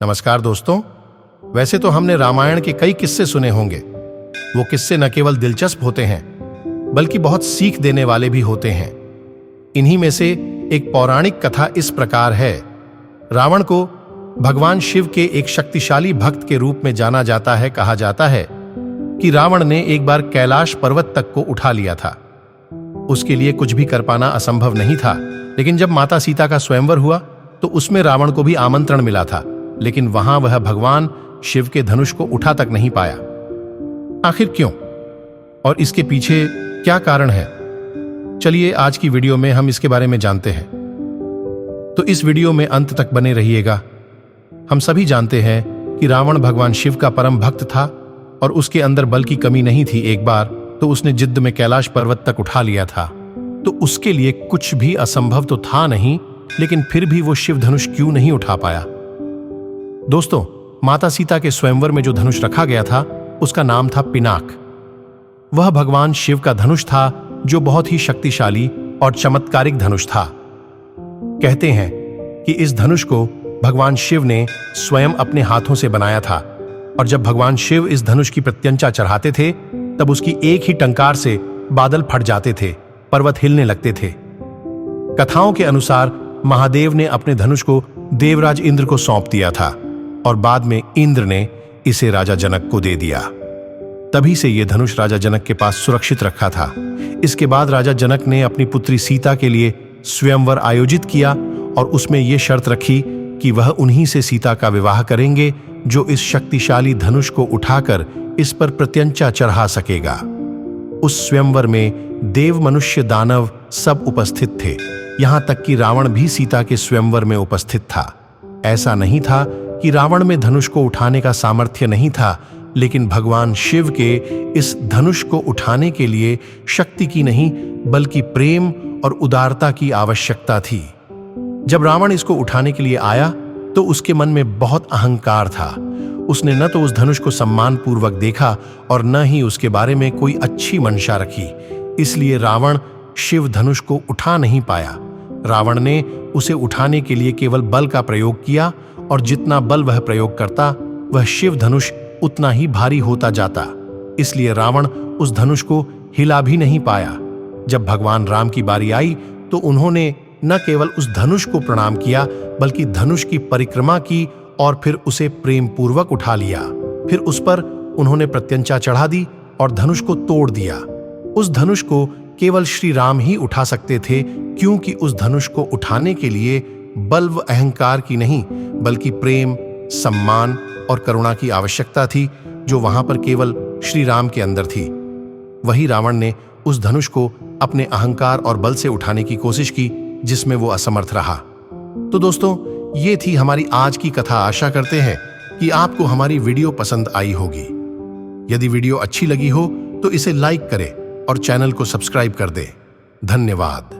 नमस्कार दोस्तों। वैसे तो हमने रामायण के कई किस्से सुने होंगे। वो किस्से न केवल दिलचस्प होते हैं बल्कि बहुत सीख देने वाले भी होते हैं। इन्हीं में से एक पौराणिक कथा इस प्रकार है। रावण को भगवान शिव के एक शक्तिशाली भक्त के रूप में जाना जाता है। कहा जाता है कि रावण ने एक बार कैलाश पर्वत तक को उठा लिया था। उसके लिए कुछ भी कर पाना असंभव नहीं था, लेकिन जब माता सीता का स्वयंवर हुआ तो उसमें रावण को भी आमंत्रण मिला था, लेकिन वहां वह भगवान शिव के धनुष को उठा तक नहीं पाया। आखिर क्यों और इसके पीछे क्या कारण है? चलिए आज की वीडियो में हम इसके बारे में जानते हैं, तो इस वीडियो में अंत तक बने रहिएगा। हम सभी जानते हैं कि रावण भगवान शिव का परम भक्त था और उसके अंदर बल की कमी नहीं थी। एक बार तो उसने जिद्द में कैलाश पर्वत तक उठा लिया था, तो उसके लिए कुछ भी असंभव तो था नहीं, लेकिन फिर भी वो शिव धनुष क्यों नहीं उठा पाया? दोस्तों, माता सीता के स्वयंवर में जो धनुष रखा गया था उसका नाम था पिनाक। वह भगवान शिव का धनुष था जो बहुत ही शक्तिशाली और चमत्कारिक धनुष था। कहते हैं कि इस धनुष को भगवान शिव ने स्वयं अपने हाथों से बनाया था, और जब भगवान शिव इस धनुष की प्रत्यंचा चढ़ाते थे तब उसकी एक ही टंकार से बादल फट जाते थे, पर्वत हिलने लगते थे। कथाओं के अनुसार महादेव ने अपने धनुष को देवराज इंद्र को सौंप दिया था और बाद में इंद्र ने इसे राजा जनक को दे दिया। तभी से यह धनुष राजा जनक के पास सुरक्षित रखा था। इसके बाद राजा जनक ने अपनी पुत्री सीता के लिए स्वयंवर आयोजित किया और उसमें यह शर्त रखी कि वह उन्हीं से सीता का विवाह करेंगे जो इस शक्तिशाली धनुष को उठाकर इस पर प्रत्यंचा चढ़ा सकेगा। उस स्वयंवर में देव, मनुष्य, दानव सब उपस्थित थे। यहां तक कि रावण भी सीता के स्वयंवर में उपस्थित था। ऐसा नहीं था कि रावण में धनुष को उठाने का सामर्थ्य नहीं था, लेकिन भगवान शिव के इस धनुष को उठाने के लिए शक्ति की नहीं बल्कि प्रेम और उदारता की आवश्यकता थी। जब रावण इसको उठाने के लिए आया तो उसके मन में बहुत अहंकार था। उसने न तो उस धनुष को सम्मान पूर्वक देखा और न ही उसके बारे में कोई अच्छी मंशा रखी। इसलिए रावण शिव धनुष को उठा नहीं पाया। रावण ने उसे उठाने के लिए केवल बल का प्रयोग किया, और जितना बल वह प्रयोग करता वह शिव धनुष उतना ही भारी होता जाता। इसलिए रावण उस धनुष को हिला भी नहीं पाया। जब भगवान राम की बारी आई तो उन्होंने न केवल उस धनुष को प्रणाम किया बल्कि धनुष की परिक्रमा की और फिर उसे प्रेम पूर्वक उठा लिया। फिर उस पर उन्होंने प्रत्यंचा चढ़ा दी और धनुष को तोड़ दिया। उस धनुष को केवल श्री राम ही उठा सकते थे, क्योंकि उस धनुष को उठाने के लिए बल व अहंकार की नहीं बल्कि प्रेम, सम्मान और करुणा की आवश्यकता थी, जो वहां पर केवल श्री राम के अंदर थी। वही रावण ने उस धनुष को अपने अहंकार और बल से उठाने की कोशिश की, जिसमें वो असमर्थ रहा। तो दोस्तों, ये थी हमारी आज की कथा। आशा करते हैं कि आपको हमारी वीडियो पसंद आई होगी। यदि वीडियो अच्छी लगी हो तो इसे लाइक करें और चैनल को सब्सक्राइब कर दें। धन्यवाद।